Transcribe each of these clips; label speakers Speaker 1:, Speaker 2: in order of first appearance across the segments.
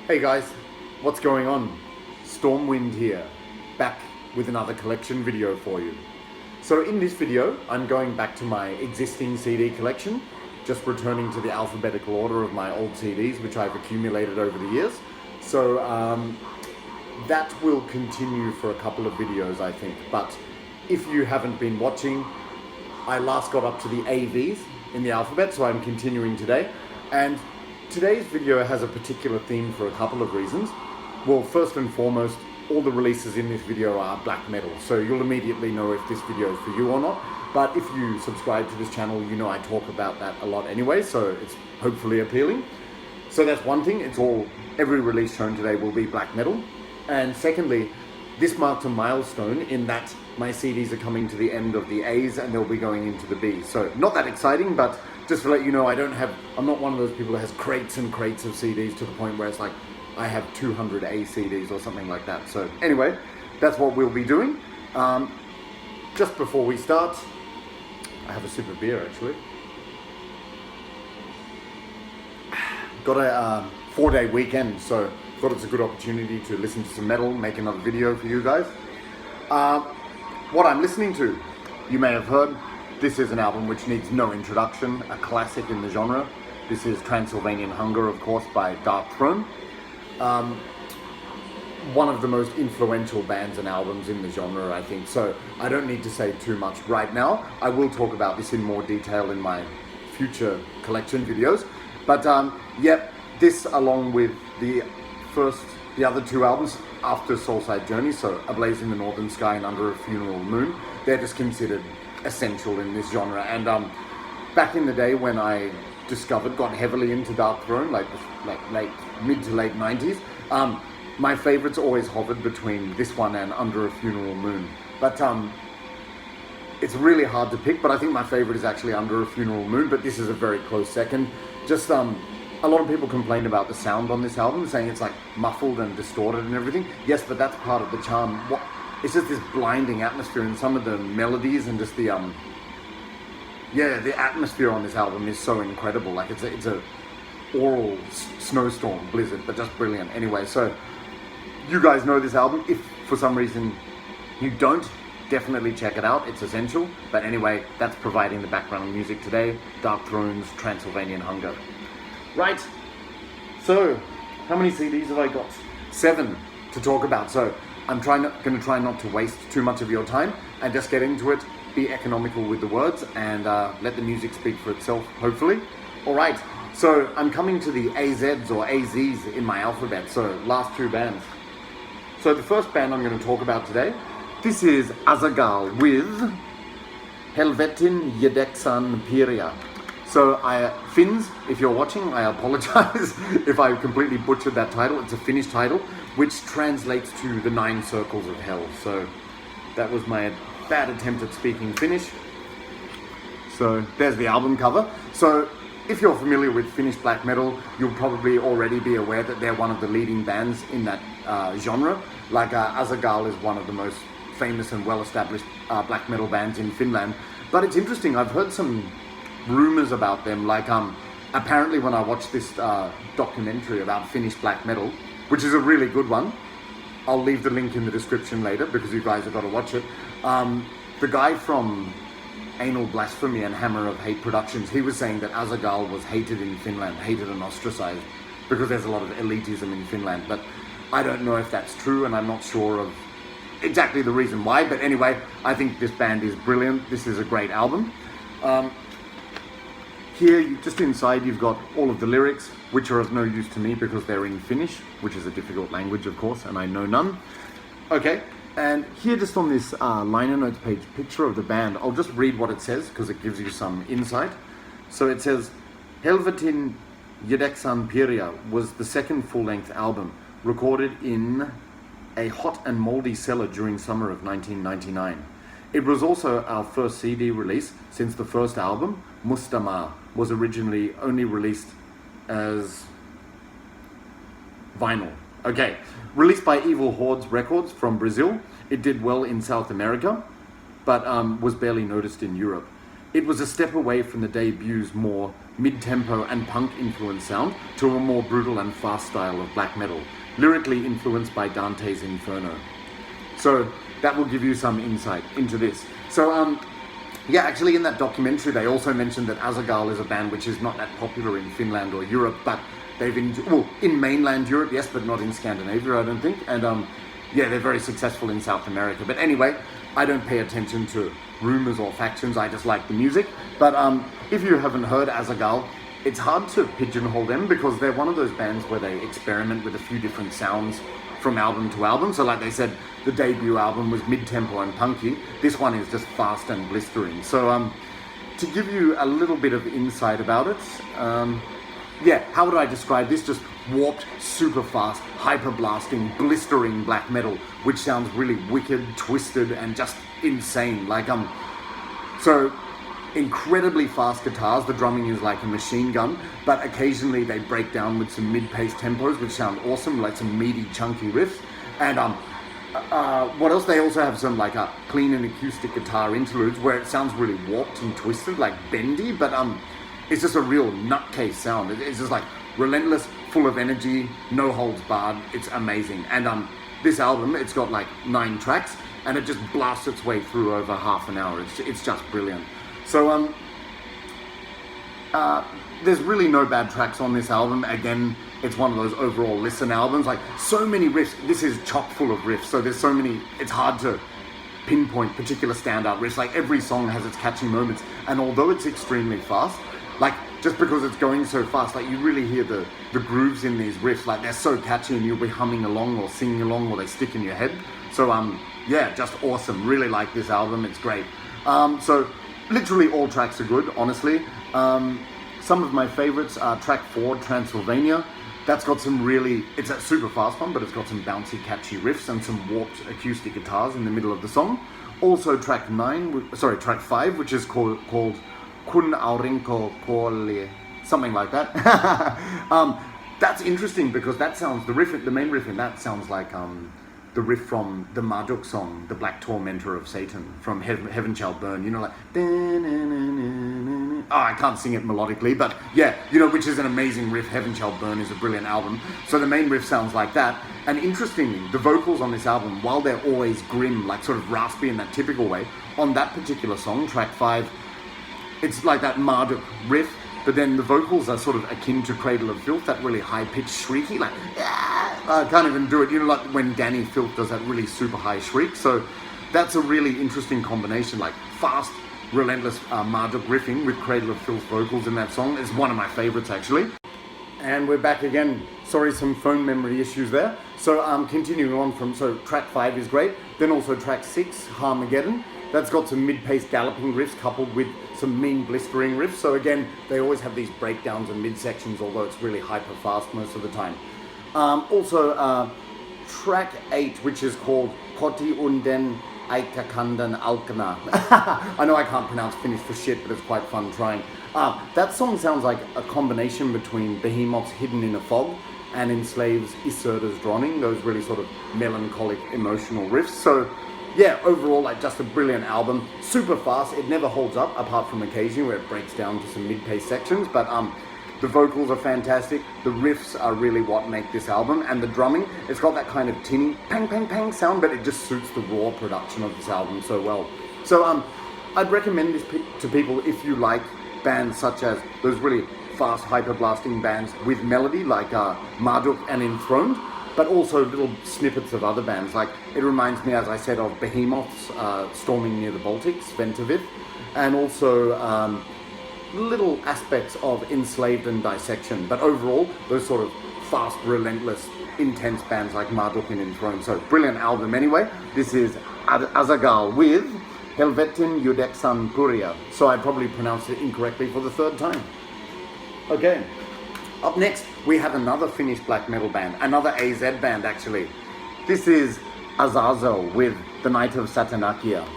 Speaker 1: Hey guys, what's going on? Stormwind here, back with another collection video for you. So in this video, I'm going back to my existing CD collection, just returning to the alphabetical order of my old CDs, which I've accumulated over the years. So that will continue for a couple of videos, I think. But if you haven't been watching, I last got up to the AVs in the alphabet, so I'm continuing today. And today's video has a particular theme for a couple of reasons. Well, first and foremost, all the releases in this video are black metal, so you'll immediately know if this video is for you or not. But if you subscribe to this channel, you know I talk about that a lot anyway, so it's hopefully appealing. So that's one thing, every release shown today will be black metal. And secondly, this marks a milestone in that my CDs are coming to the end of the A's and they'll be going into the B's. So not that exciting, but just to let you know, I'm not one of those people that has crates and crates of CDs to the point where it's like I have 200 A CDs or something like that. So anyway, that's what we'll be doing. Just before we start, I have a sip of beer actually. Got a 4-day weekend, so thought it's a good opportunity to listen to some metal, make another video for you guys. What I'm listening to, you may have heard, this is an album which needs no introduction, a classic in the genre. This is Transylvanian Hunger, of course, by DARKTHRONE. One of the most influential bands and albums in the genre, I think, so I don't need to say too much right now. I will talk about this in more detail in my future collection videos. But yep, this along with the other two albums after Soulside Journey, so A Blaze in the Northern Sky and Under a Funeral Moon, they're just considered essential in this genre. And back in the day when I got heavily into DARKTHRONE, like mid to late 90s, my favorites always hovered between this one and Under a Funeral Moon. But it's really hard to pick, but I think my favorite is actually Under a Funeral Moon, but this is a very close second. Just a lot of people complain about the sound on this album, saying it's like muffled and distorted and everything. Yes, but that's part of the charm. It's just this blinding atmosphere, and some of the melodies and just the atmosphere on this album is so incredible. Like it's a oral snowstorm blizzard, but just brilliant. Anyway, so you guys know this album. If for some reason you don't, definitely check it out. It's essential. But anyway, that's providing the background music today. DARKTHRONE's Transylvanian Hunger. Right, so how many CDs have I got? 7 to talk about. So I'm going to try not to waste too much of your time and just get into it, be economical with the words, and let the music speak for itself, hopefully. All right, so I'm coming to the AZs or AZs in my alphabet, so last 2 bands. So the first band I'm going to talk about today, this is AZAGHAL with Helvetin, Yhdeksan, Piiria. So Finns, if you're watching, I apologize if I completely butchered that title. It's a Finnish title, which translates to the 9 circles of hell. So that was my bad attempt at speaking Finnish. So there's the album cover. So if you're familiar with Finnish black metal, you'll probably already be aware that they're one of the leading bands in that genre. Like AZAGHAL is one of the most famous and well-established black metal bands in Finland. But it's interesting, I've heard some rumors about them, like apparently when I watched this documentary about Finnish black metal, which is a really good one, I'll leave the link in the description later because you guys have got to watch it. The guy from Anal Blasphemy and Hammer of Hate Productions, he was saying that AZAGHAL was hated in Finland, hated and ostracized, because there's a lot of elitism in Finland. But I don't know if that's true, and I'm not sure of exactly the reason why. But anyway, I think this band is brilliant. This is a great album. Here, just inside, you've got all of the lyrics, which are of no use to me because they're in Finnish, which is a difficult language, of course, and I know none. Okay, and here just on this liner notes page, picture of the band, I'll just read what it says because it gives you some insight. So it says, Helvetin, Yhdeksan, Piiria was the second full-length album recorded in a hot and moldy cellar during summer of 1999. It was also our first CD release since the first album, Mustama, was originally only released as vinyl. Okay, released by Evil Hordes Records from Brazil. It did well in South America, but was barely noticed in Europe. It was a step away from the debut's more mid-tempo and punk-influenced sound to a more brutal and fast style of black metal, lyrically influenced by Dante's Inferno. So that will give you some insight into this. So yeah, actually in that documentary they also mentioned that AZAGHAL is a band which is not that popular in Finland or Europe, but they've in mainland Europe, yes, but not in Scandinavia, I don't think. And yeah, they're very successful in South America. But anyway, I don't pay attention to rumors or factions, I just like the music. But if you haven't heard AZAGHAL, it's hard to pigeonhole them because they're one of those bands where they experiment with a few different sounds from album to album. So like they said, the debut album was mid-tempo and punky. This one is just fast and blistering. So to give you a little bit of insight about it, yeah, how would I describe this? Just warped, super fast, hyper blasting, blistering black metal, which sounds really wicked, twisted, and just insane. Like so incredibly fast guitars. The drumming is like a machine gun, but occasionally they break down with some mid-paced tempos, which sound awesome, like some meaty, chunky riffs. And what else? They also have some like clean and acoustic guitar interludes where it sounds really warped and twisted, like bendy, but it's just a real nutcase sound. It's just like relentless, full of energy, no holds barred. It's amazing. And this album, it's got like 9 tracks, and it just blasts its way through over half an hour. It's just brilliant. So there's really no bad tracks on this album. Again, it's one of those overall listen albums. Like so many riffs. This is chock full of riffs. So there's so many. It's hard to pinpoint particular standout riffs. Like every song has its catchy moments, and although it's extremely fast, like just because it's going so fast, like you really hear the grooves in these riffs. Like they're so catchy, and you'll be humming along or singing along, or they stick in your head. So yeah, just awesome. Really like this album. It's great. So literally all tracks are good, honestly. Some of my favorites are track 4, Transylvania. That's got some really, it's a super fast one, but it's got some bouncy, catchy riffs and some warped acoustic guitars in the middle of the song. Also track 5, which is called Kun Aurinko Kuoli, something like that. That's interesting because that sounds, the main riff in that sounds like the riff from the Marduk song, The Black Tormentor of Satan, from Heaven Shall Burn, you know, like, oh, I can't sing it melodically, but yeah, you know, which is an amazing riff. Heaven Shall Burn is a brilliant album. So the main riff sounds like that. And interestingly, the vocals on this album, while they're always grim, like sort of raspy in that typical way, on that particular song, track 5, it's like that Marduk riff, but then the vocals are sort of akin to Cradle of Filth, that really high-pitched shrieky, like, I can't even do it, you know, like when Danny Filth does that really super high shriek. So that's a really interesting combination, like fast, relentless Marduk riffing with Cradle of Filth vocals in that song. Is one of my favorites, actually. And we're back again. Sorry, some phone memory issues there. So continuing on from, so track 5 is great. Then also track 6, Harmageddon. That's got some mid-paced galloping riffs coupled with some mean blistering riffs. So again, they always have these breakdowns and mid-sections, although it's really hyper-fast most of the time. Also, track 8, which is called Koti Unden Aikakandan Alkana. I know I can't pronounce Finnish for shit, but it's quite fun trying. That song sounds like a combination between Behemoth's Hidden in a Fog and Enslaved's Iserda's Droning, those really sort of melancholic, emotional riffs. So yeah, overall, like just a brilliant album. Super fast. It never holds up, apart from occasionally where it breaks down to some mid-paced sections. But the vocals are fantastic. The riffs are really what make this album. And the drumming, it's got that kind of tinny pang, pang, pang sound, but it just suits the raw production of this album so well. So I'd recommend this to people if you like bands such as those really fast, hyper-blasting bands with melody, like Marduk and Enthroned, but also little snippets of other bands. Like, it reminds me, as I said, of Behemoth's Storming Near the Baltic, Sventevith, and also little aspects of Enslaved and Dissection. But overall, those sort of fast, relentless, intense bands like Marduk and Enthroned. So, brilliant album anyway. This is AZAGHAL with Helvetin, Yhdeksan, Piiria. So I probably pronounced it incorrectly for the 3rd time. Okay. Up next, we have another Finnish black metal band, another AZ band actually. This is AZAZEL with The Night of Satanachia.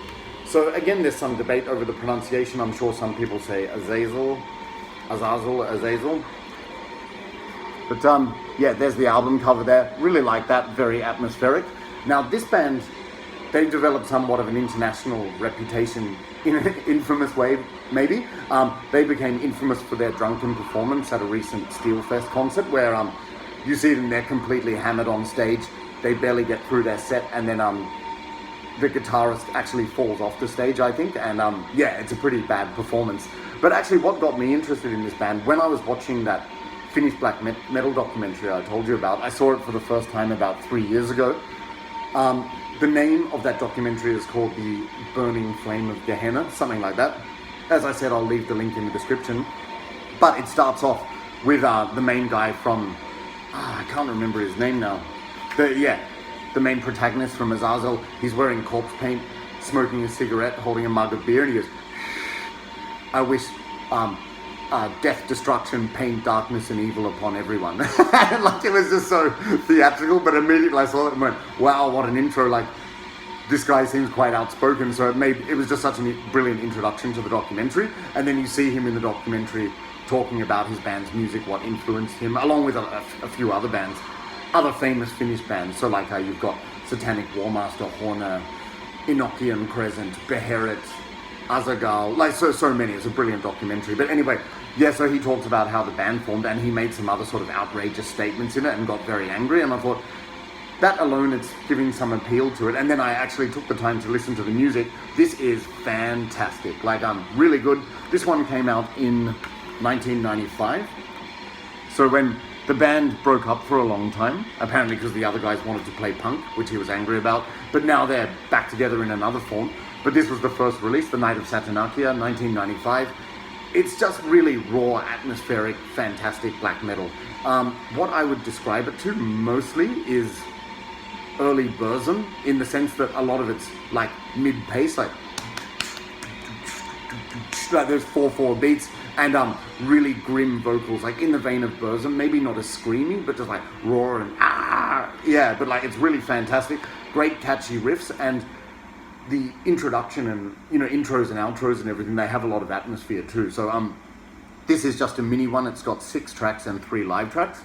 Speaker 1: So again, there's some debate over the pronunciation. I'm sure some people say AZAZEL, AZAZEL. But yeah, there's the album cover there. Really like that, very atmospheric. Now this band, They've developed somewhat of an international reputation in an infamous way, maybe. They became infamous for their drunken performance at a recent Steelfest concert where you see them, they're completely hammered on stage. They barely get through their set, and then the guitarist actually falls off the stage, I think, and yeah, it's a pretty bad performance. But actually what got me interested in this band, when I was watching that Finnish black metal documentary I told you about, I saw it for the first time about 3 years ago. The name of that documentary is called The Burning Flame of Gehenna, something like that. As I said, I'll leave the link in the description. But it starts off with the main guy from, I can't remember his name now. The main protagonist from AZAGHAL. He's wearing corpse paint, smoking a cigarette, holding a mug of beer, and he goes, I wish death, destruction, pain, darkness, and evil upon everyone. Like, it was just so theatrical, but immediately I saw it and went, wow, what an intro. Like, this guy seems quite outspoken, so it was just such a brilliant introduction to the documentary. And then you see him in the documentary talking about his band's music, what influenced him, along with a few other bands, other famous Finnish bands. So like you've got Satanic Warmaster, Horner, Enochian Crescent, Behemoth, AZAGHAL, like so many. It's a brilliant documentary. But anyway, yeah, so he talks about how the band formed, and he made some other sort of outrageous statements in it and got very angry, and I thought, that alone, it's giving some appeal to it. And then I actually took the time to listen to the music. This is fantastic, like really good. This one came out in 1995. So when the band broke up for a long time, apparently because the other guys wanted to play punk, which he was angry about, but now they're back together in another form. But this was the first release, The Night of Satanachia, 1995. It's just really raw, atmospheric, fantastic black metal. What I would describe it to mostly is early Burzum, in the sense that a lot of it's like mid-pace, like there's 4/4 beats, and really grim vocals, like in the vein of Burzum, maybe not as screamy, but just like raw and yeah, but like it's really fantastic. Great catchy riffs, and the introduction and, you know, intros and outros and everything, they have a lot of atmosphere too. So this is just a mini one. It's got 6 tracks and 3 live tracks.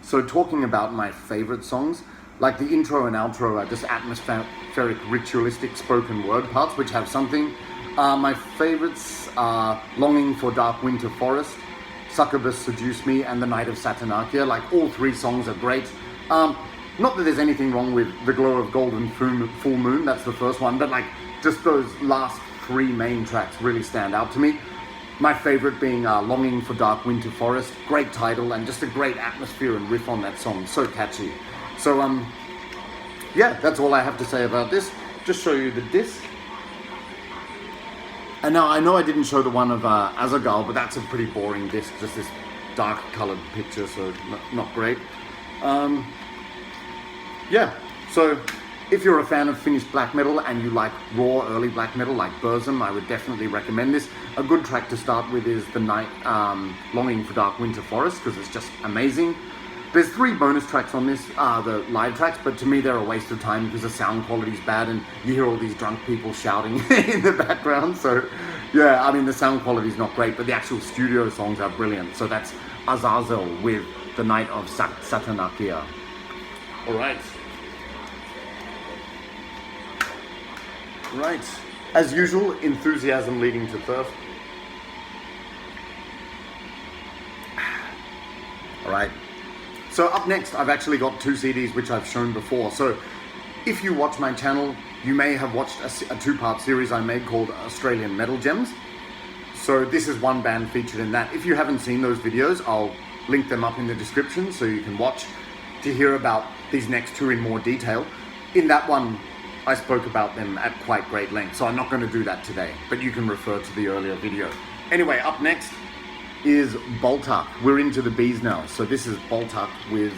Speaker 1: So talking about my favorite songs, like the intro and outro are just atmospheric, ritualistic spoken word parts, which have something. My favorites are Longing for Dark Winterforest, Succubus Seduce Me, and The Night of Satanachia. Like, all 3 songs are great. Not that there's anything wrong with The Glow of Golden Full Moon, that's the first one, but like just those last 3 main tracks really stand out to me. My favorite being Longing for Dark Winterforest, great title and just a great atmosphere and riff on that song, so catchy. So yeah, that's all I have to say about this. Just show you the disc. And now I know I didn't show the one of AZAGHAL, but that's a pretty boring disc, just this dark colored picture, so not great. Yeah, so if you're a fan of Finnish black metal and you like raw early black metal like Burzum, I would definitely recommend this. A good track to start with is The Night, Longing for Dark Winterforest, because it's just amazing. There's 3 bonus tracks on this, the live tracks, but to me they're a waste of time because the sound quality's bad and you hear all these drunk people shouting in the background. So yeah, I mean, the sound quality's not great, but the actual studio songs are brilliant. So that's AZAZEL with The Night of Satanachia. All right. Right. As usual, enthusiasm leading to thirst. All right. So up next, I've actually got 2 CDs which I've shown before. So if you watch my channel, you may have watched a 2-part series I made called Australian Metal Gems. So this is one band featured in that. If you haven't seen those videos, I'll link them up in the description so you can watch to hear about these next 2 in more detail. In that one, I spoke about them at quite great length, so I'm not going to do that today, but you can refer to the earlier video. Anyway, up next is BALTAK. We're into the B's now, so this is BALTAK with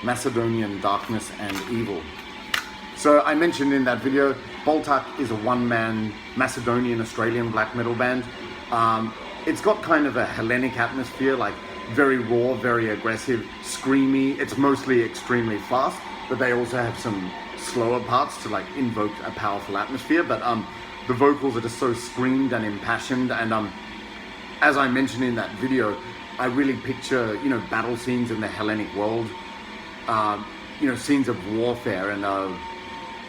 Speaker 1: Macedonian Darkness and Evil. So I mentioned in that video, BALTAK is a one-man Macedonian Australian black metal band. It's got kind of a Hellenic atmosphere, like very raw, very aggressive, screamy. It's mostly extremely fast, but they also have some slower parts to like invoke a powerful atmosphere. But the vocals are just so screamed and impassioned, and as I mentioned in that video, I really picture, you know, battle scenes in the Hellenic world, you know, scenes of warfare and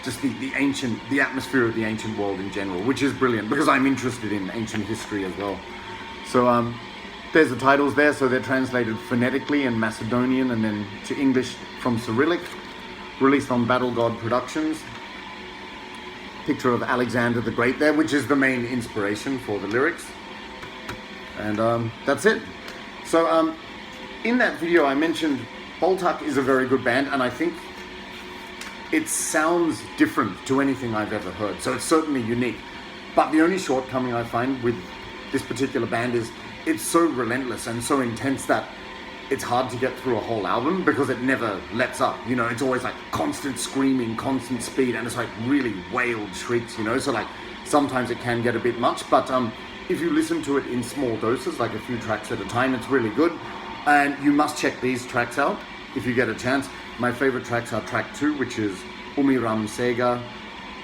Speaker 1: just the ancient, the atmosphere of the ancient world in general, which is brilliant because I'm interested in ancient history as well. So there's the titles there, so they're translated phonetically in Macedonian and then to English from Cyrillic, released on Battle God Productions. Picture of Alexander the Great there, which is the main inspiration for the lyrics. And that's it. So in that video I mentioned BALTAK is a very good band, and I think it sounds different to anything I've ever heard, so it's certainly unique. But the only shortcoming I find with this particular band is it's so relentless and so intense that it's hard to get through a whole album because it never lets up. You know, it's always like constant screaming, constant speed, and it's like really wailed shrieks, you know, so like sometimes it can get a bit much, but if you listen to it in small doses, like a few tracks at a time, it's really good. And you must check these tracks out if you get a chance. My favorite tracks are track 2, which is Umiram Sega,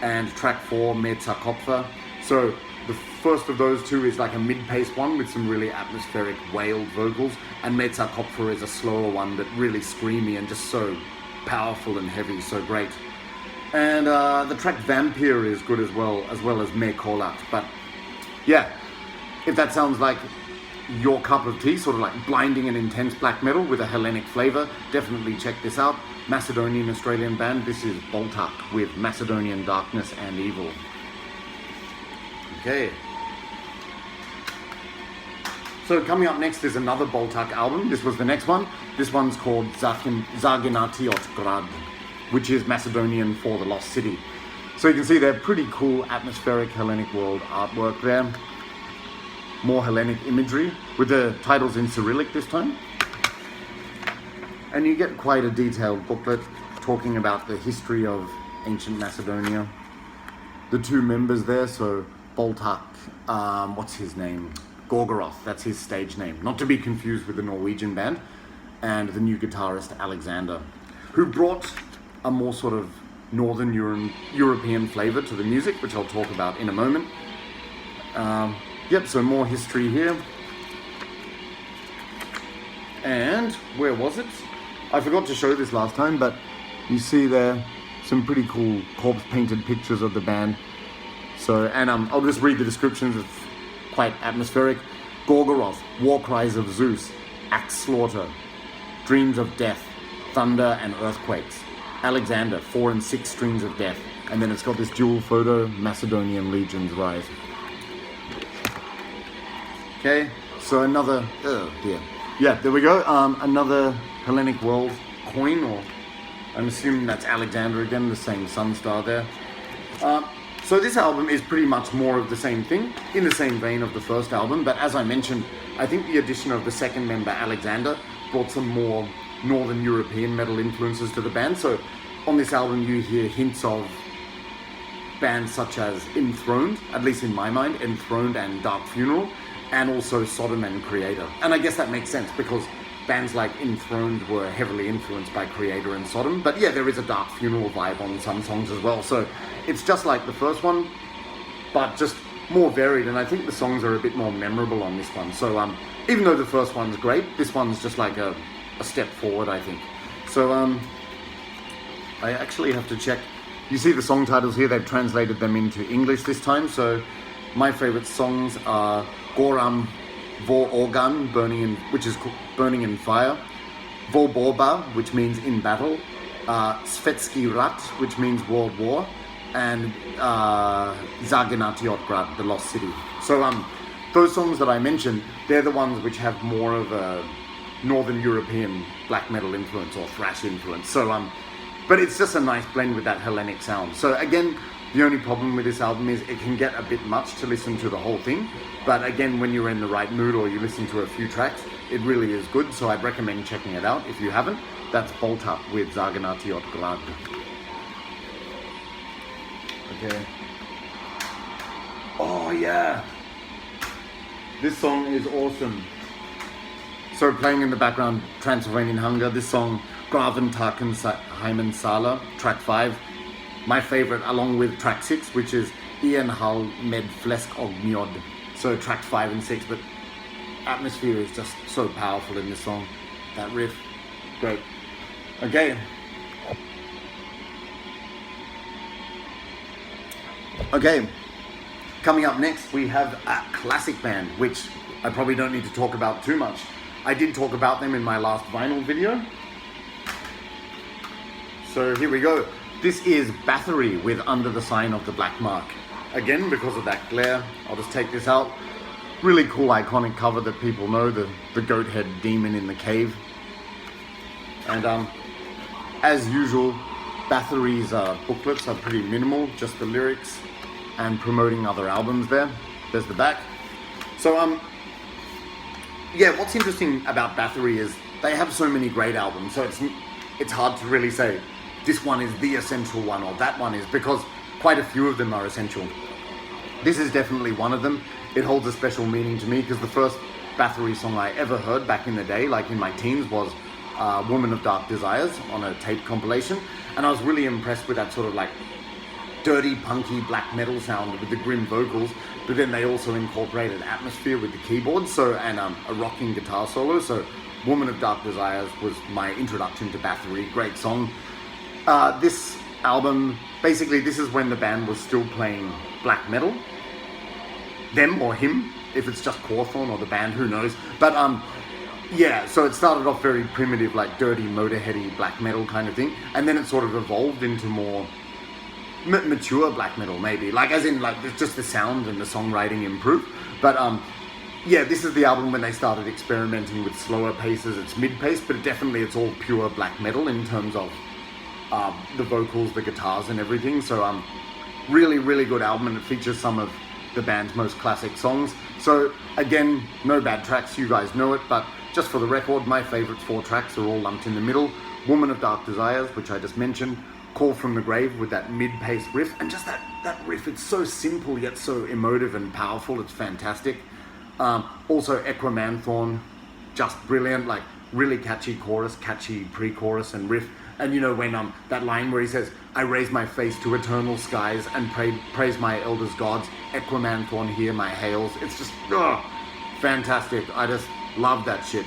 Speaker 1: and track 4, Metsa Kopfa. So the first of those two is like a mid-paced one with some really atmospheric wailed vocals, and Metsa Kopfa is a slower one but really screamy and just so powerful and heavy, so great. And the track Vampire is good as well as Me Kolat. But yeah, if that sounds like your cup of tea, sort of like blinding and intense black metal with a Hellenic flavor, definitely check this out. Macedonian Australian band. This is BALTAK with Macedonian Darkness and Evil. Okay. So coming up next is another BALTAK album. This was the next one. This one's called Zaginatiot Grad, which is Macedonian for the Lost City. So you can see they're pretty cool atmospheric Hellenic world artwork there. More Hellenic imagery with the titles in Cyrillic this time. And you get quite a detailed booklet talking about the history of ancient Macedonia. The two members there, so BALTAK, what's his name? Gorgoroth, that's his stage name. Not to be confused with the Norwegian band. And the new guitarist Alexander, who brought a more sort of Northern European flavor to the music, which I'll talk about in a moment. Yep, so more history here. And where was it? I forgot to show this last time, but you see there some pretty cool corpse painted pictures of the band. So, and I'll just read the descriptions. It's quite atmospheric. Gorgoroth, war cries of Zeus, axe slaughter, dreams of death, thunder and earthquakes. Alexander, 4 and 6 strings of death. And then it's got this dual photo, Macedonian legions rise. Okay, so another, yeah, there we go. Another Hellenic world coin, or I'm assuming that's Alexander again, the same sun star there. So this album is pretty much more of the same thing, in the same vein of the first album, but as I mentioned, I think the addition of the second member, Alexander, brought some more Northern European metal influences to the band. So on this album you hear hints of bands such as Enthroned, at least in my mind, Enthroned and Dark Funeral, and also Sodom and Creator. And I guess that makes sense because bands like Enthroned were heavily influenced by Creator and Sodom. But yeah, there is a Dark Funeral vibe on some songs as well. So it's just like the first one, but just more varied. And I think the songs are a bit more memorable on this one. So even though the first one's great, this one's just like a step forward, I think. So I actually have to check. You see the song titles here, they've translated them into English this time. So my favorite songs are Goram Vor Organ, which is burning in fire. Vor Borba, which means in battle. Svetski Rat, which means world war. And Zaginatiot Grad, the lost city. So those songs that I mentioned, they're the ones which have more of a Northern European black metal influence or thrash influence. So but it's just a nice blend with that Hellenic sound. So again, the only problem with this album is it can get a bit much to listen to the whole thing. But again, when you're in the right mood or you listen to a few tracks, it really is good. So I'd recommend checking it out if you haven't. That's BALTAK with Zaginatiot Grad. Okay. Oh yeah. This song is awesome. So playing in the background, Transylvanian Hunger, this song, Graven Taken Hyman Sala, track 5. My favorite, along with track 6, which is Ian Hull Med Flesk Ogniod. So track 5 and 6, but atmosphere is just so powerful in this song. That riff, great. Okay. Okay, coming up next we have a classic band, which I probably don't need to talk about too much. I did talk about them in my last vinyl video. So here we go. This is Bathory with Under the Sign of the Black Mark. Again, because of that glare, I'll just take this out. Really cool iconic cover that people know, the goat head demon in the cave. And as usual, Bathory's booklets are pretty minimal, just the lyrics and promoting other albums there. There's the back. So yeah, what's interesting about Bathory is they have so many great albums, so it's hard to really say this one is the essential one or that one is, because quite a few of them are essential. This is definitely one of them. It holds a special meaning to me because the first Bathory song I ever heard back in the day, like in my teens, was Woman of Dark Desires on a tape compilation, and I was really impressed with that sort of like dirty, punky black metal sound with the grim vocals, but then they also incorporated atmosphere with the keyboards, so and a rocking guitar solo. So Woman of Dark Desires was my introduction to Bathory. Great song. This album, basically this is when the band was still playing black metal. Them or him, if it's just Cawthorn or the band, who knows. But yeah, so it started off very primitive, like dirty, motorheady black metal kind of thing, and then it sort of evolved into more mature black metal, maybe, like as in like just the sound and the songwriting improved. But yeah, this is the album when they started experimenting with slower paces. It's mid-pace, but definitely it's all pure black metal in terms of the vocals, the guitars and everything. So really, really good album, and it features some of the band's most classic songs. So again, no bad tracks, you guys know it, but just for the record, my favorite 4 tracks are all lumped in the middle. Woman of Dark Desires, which I just mentioned, Call from the Grave with that mid-paced riff, and just that riff, it's so simple yet so emotive and powerful. It's fantastic. Also Equimanthorn, just brilliant, like really catchy chorus, catchy pre-chorus and riff. And you know when that line where he says, I raise my face to eternal skies and praise my elders gods, Equimanthorn hear my hails. It's just fantastic. I just love that shit.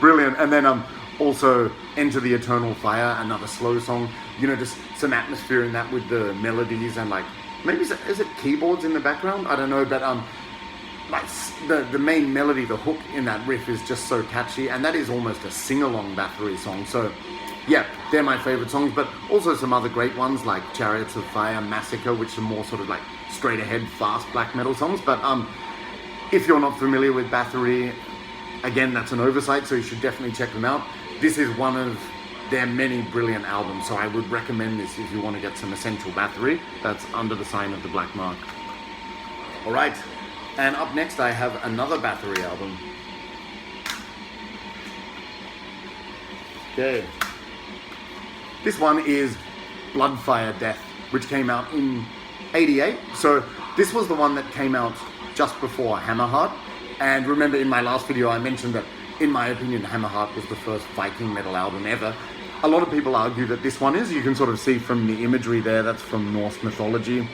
Speaker 1: Brilliant. And then also Enter the Eternal Fire, another slow song. You know, just some atmosphere in that with the melodies and like, maybe is it keyboards in the background? I don't know, but like the main melody, the hook in that riff is just so catchy, and that is almost a sing-along Bathory song. So yeah, they're my favorite songs, but also some other great ones like Chariots of Fire, Massacre, which are more sort of like straight ahead, fast black metal songs. But if you're not familiar with Bathory, again, that's an oversight, so you should definitely check them out. This is one of their many brilliant albums, so I would recommend this if you want to get some essential Bathory. That's Under the Sign of the Black Mark. Alright, and up next I have another Bathory album. Okay. This one is Bloodfire Death, which came out in '88. So this was the one that came out just before Hammerheart. And remember in my last video I mentioned that in my opinion Hammerheart was the first Viking metal album ever. A lot of people argue that this one is. You can sort of see from the imagery there, that's from Norse mythology.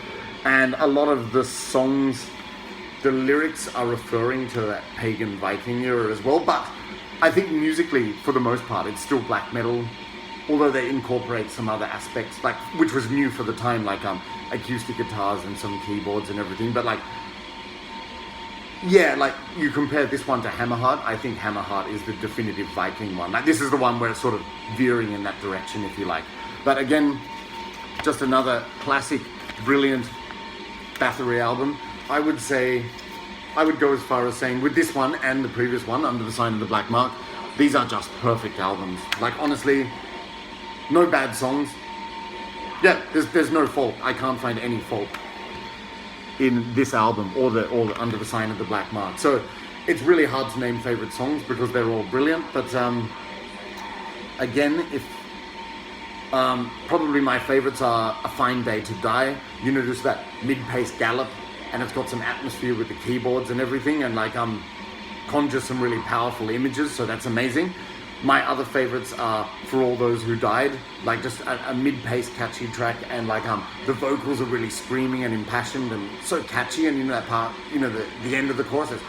Speaker 1: And a lot of the songs, the lyrics are referring to that pagan Viking era as well. But I think musically, for the most part, it's still black metal. Although they incorporate some other aspects, like which was new for the time, like acoustic guitars and some keyboards and everything. But like, yeah, like you compare this one to Hammerheart, I think Hammerheart is the definitive Viking one. Like this is the one where it's sort of veering in that direction, if you like. But again, just another classic, brilliant Bathory album. I would say, I would go as far as saying with this one and the previous one, Under the Sign of the Black Mark, these are just perfect albums. Like honestly, no bad songs. Yeah, there's no fault. I can't find any fault in this album or the Under the Sign of the Black Mark. So it's really hard to name favorite songs because they're all brilliant. But again, if probably my favorites are A Fine Day to Die. You know, just that mid-paced gallop, and it's got some atmosphere with the keyboards and everything, and like conjures some really powerful images. So that's amazing. My other favorites are For All Those Who Died, like just a mid-paced catchy track, and like the vocals are really screaming and impassioned and so catchy, and you know that part, you know the end of the chorus is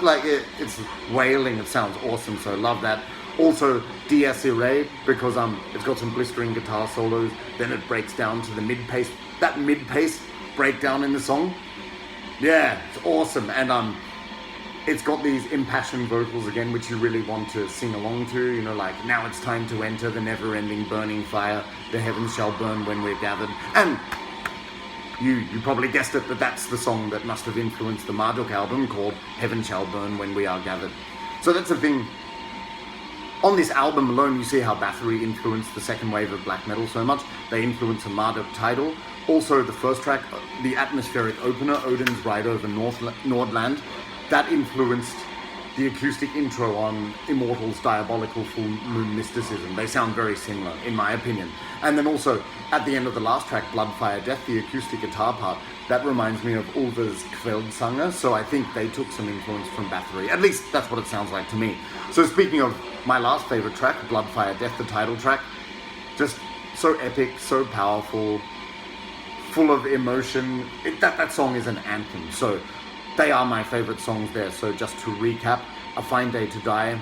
Speaker 1: like it's wailing, it sounds awesome, so love that. Also Dies Irae, because it's got some blistering guitar solos, then it breaks down to the mid-pace. That mid-pace breakdown in the song, yeah, it's awesome. And it's got these impassioned vocals again, which you really want to sing along to, you know, like, now it's time to enter the never-ending burning fire, the heavens shall burn when we're gathered. And you probably guessed it, but that's the song that must have influenced the Marduk album, called Heaven Shall Burn When We Are Gathered. So that's the thing. On this album alone, you see how Bathory influenced the second wave of black metal so much. They influenced the Marduk title. Also, the first track, the atmospheric opener, Odin's Ride Over Nordland, that influenced the acoustic intro on Immortal's Diabolical Full Moon Mysticism. They sound very similar, in my opinion. And then also, at the end of the last track, Blood, Fire, Death, the acoustic guitar part, that reminds me of Ulver's Kveldsanger, so I think they took some influence from Bathory. At least, that's what it sounds like to me. So speaking of my last favourite track, Blood, Fire, Death, the title track, just so epic, so powerful, full of emotion. That song is an anthem, so they are my favourite songs there. So just to recap, A Fine Day to Die,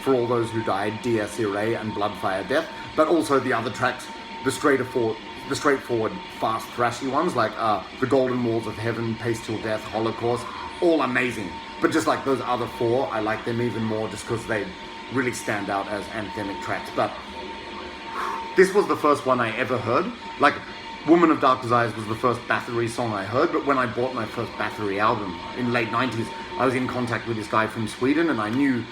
Speaker 1: For All Those Who Died, Dies Irae, and Blood, Fire, Death. But also the other tracks, the straightforward, fast, thrashy ones, like The Golden Walls of Heaven, Pace Till Death, Holocaust, all amazing. But just like those other four, I like them even more just because they really stand out as anthemic tracks. But this was the first one I ever heard. Like, Woman of Dark Desires was the first Bathory song I heard, but when I bought my first Bathory album in late 90s, I was in contact with this guy from Sweden, and I knew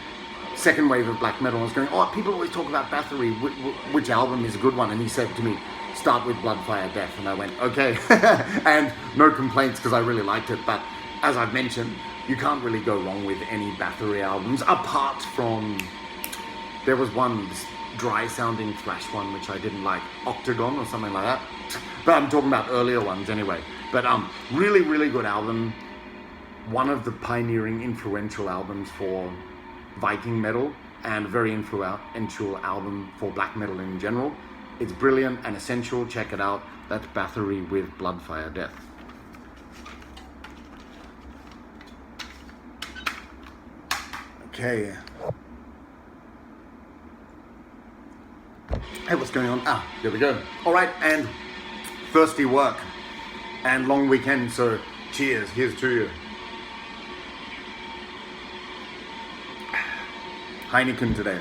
Speaker 1: second wave of black metal. I was going, oh, people always talk about Bathory, which album is a good one? And he said to me, start with Blood, Fire, Death. And I went, okay. And no complaints, because I really liked it. But as I've mentioned, you can't really go wrong with any Bathory albums, apart from, there was one, this dry sounding thrash one, which I didn't like, Octagon or something like that. But I'm talking about earlier ones anyway. But really, really good album. One of the pioneering, influential albums for Viking metal, and a very influential album for black metal in general. It's brilliant and essential. Check it out. That's Bathory with Blood, Fire, Death. Okay. Hey, what's going on? There we go. All right, and thirsty work and long weekend, so cheers. Here's to you. Heineken today.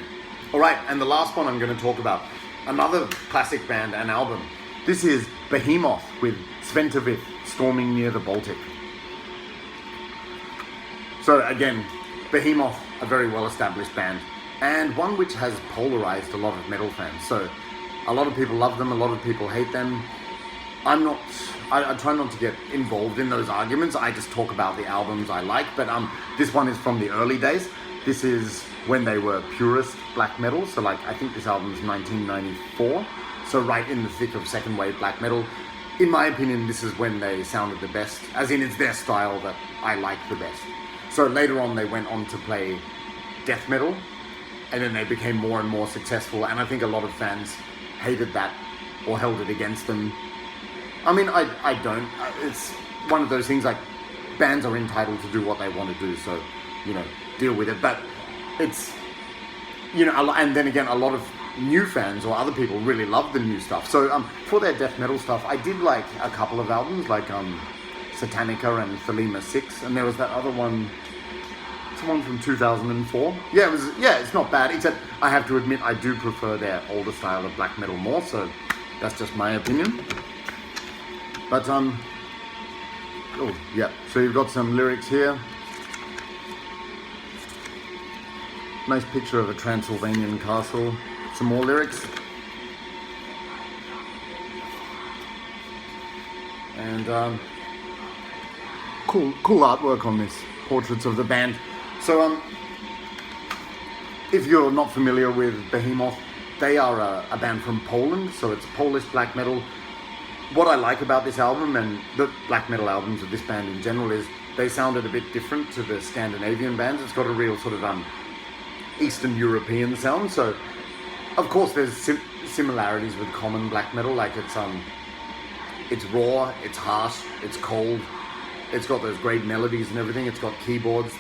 Speaker 1: All right, and the last one I'm going to talk about, another classic band and album. This is Behemoth with Sventevith, Storming Near the Baltic. So again, Behemoth, a very well-established band, and one which has polarized a lot of metal fans. So a lot of people love them, a lot of people hate them. I try not to get involved in those arguments. I just talk about the albums I like, but this one is from the early days. This is when they were purist black metal, so like, I think this album is 1994, so right in the thick of second wave black metal. In my opinion, this is when they sounded the best, as in it's their style that I like the best. So later on they went on to play death metal, and then they became more and more successful, and I think a lot of fans hated that or held it against them. I mean, I don't. It's one of those things, like, bands are entitled to do what they want to do, so, you know, deal with it. But it's, you know, and then again, a lot of new fans or other people really love the new stuff. So for their death metal stuff, I did like a couple of albums, like Satanachia and Thelema 6, and there was that other one, someone from 2004. Yeah, it's not bad, except I have to admit I do prefer their older style of black metal more, so that's just my opinion. But oh yeah, so you've got some lyrics here. Nice picture of a Transylvanian castle. Some more lyrics. And cool artwork on this. Portraits of the band. So if you're not familiar with Behemoth, they are a band from Poland, so it's Polish black metal. What I like about this album, and the black metal albums of this band in general, is they sounded a bit different to the Scandinavian bands. It's got a real sort of Eastern European sound. So of course there's similarities with common black metal, like it's raw, it's harsh, it's cold, it's got those great melodies and everything, it's got keyboards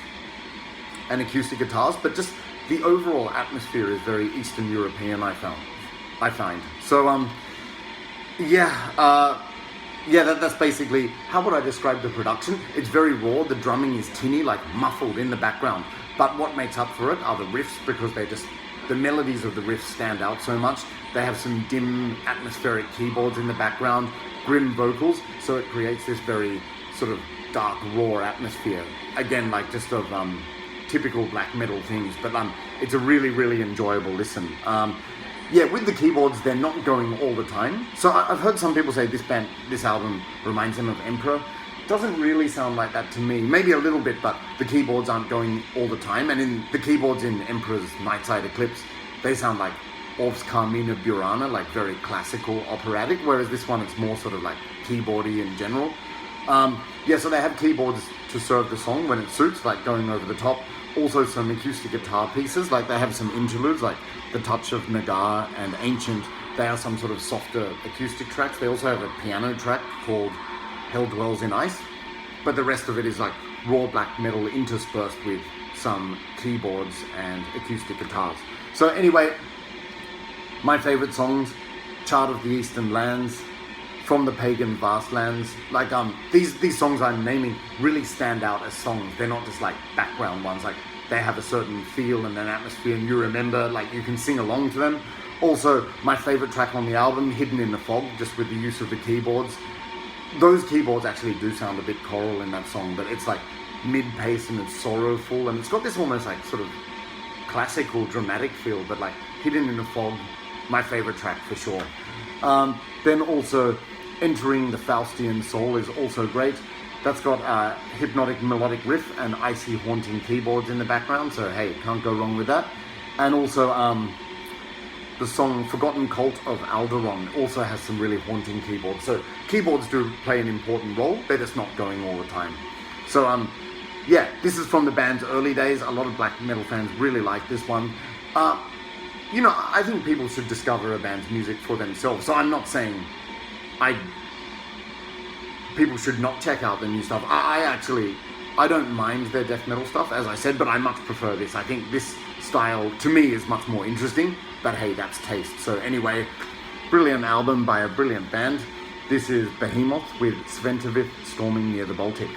Speaker 1: and acoustic guitars, but just the overall atmosphere is very Eastern European, I find. So, that's basically, how would I describe the production? It's very raw, the drumming is tinny, like muffled in the background. But what makes up for it are the riffs, because the melodies of the riffs stand out so much. They have some dim, atmospheric keyboards in the background, grim vocals, so it creates this very sort of dark, raw atmosphere. Again, like just of typical black metal things, but it's a really, really enjoyable listen. With the keyboards, they're not going all the time. So I've heard some people say this album reminds them of Emperor. Doesn't really sound like that to me. Maybe a little bit, but the keyboards aren't going all the time. And in the keyboards in Emperor's Nightside Eclipse, they sound like Orff's Carmina Burana, like very classical operatic, whereas this one, it's more sort of like keyboardy in general. So they have keyboards to serve the song when it suits, like going over the top. Also some acoustic guitar pieces, like they have some interludes, like The Touch of Nagar and Ancient. They are some sort of softer acoustic tracks. They also have a piano track called Hell Dwells in Ice, but the rest of it is like raw black metal interspersed with some keyboards and acoustic guitars. So anyway, my favorite songs: Chart of the Eastern Lands, From the Pagan Vastlands. Like these songs I'm naming really stand out as songs. They're not just like background ones. Like they have a certain feel and an atmosphere, and you remember, like you can sing along to them. Also, my favorite track on the album, Hidden in the Fog, just with the use of the keyboards. Those keyboards actually do sound a bit choral in that song, but it's like mid-pace and it's sorrowful, and it's got this almost like sort of classical dramatic feel, but like Hidden in the Fog, my favorite track for sure. Then also Entering the Faustian Soul is also great. That's got a hypnotic melodic riff and icy haunting keyboards in the background, so hey, can't go wrong with that. And also the song Forgotten Cult of Alderon also has some really haunting keyboards. So keyboards do play an important role, they're just not going all the time. So this is from the band's early days. A lot of black metal fans really like this one. I think people should discover a band's music for themselves. So I'm not saying people should not check out the new stuff. I don't mind their death metal stuff, as I said, but I much prefer this. I think this style, to me, is much more interesting, but hey, that's taste. So anyway, brilliant album by a brilliant band. This is Behemoth with Sventevith, Storming Near the Baltic.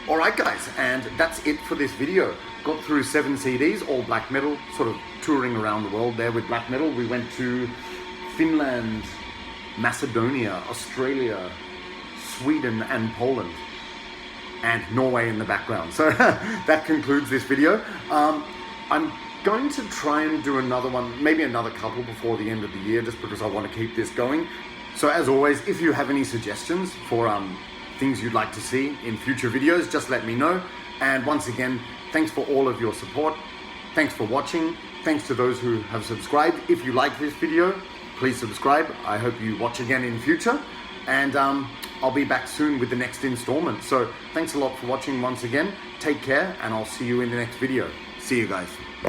Speaker 1: Alright guys, and that's it for this video. Got through 7 CDs, all black metal, sort of touring around the world there with black metal. We went to Finland, Macedonia, Australia, Sweden and Poland, and Norway in the background. So that concludes this video. I'm going to try and do another one, maybe another couple before the end of the year, just because I want to keep this going. So as always, if you have any suggestions for things you'd like to see in future videos, just let me know. And once again, thanks for all of your support. Thanks for watching. Thanks to those who have subscribed. If you like this video, please subscribe. I hope you watch again in future. And I'll be back soon with the next installment. So thanks a lot for watching once again. Take care, and I'll see you in the next video. See you guys.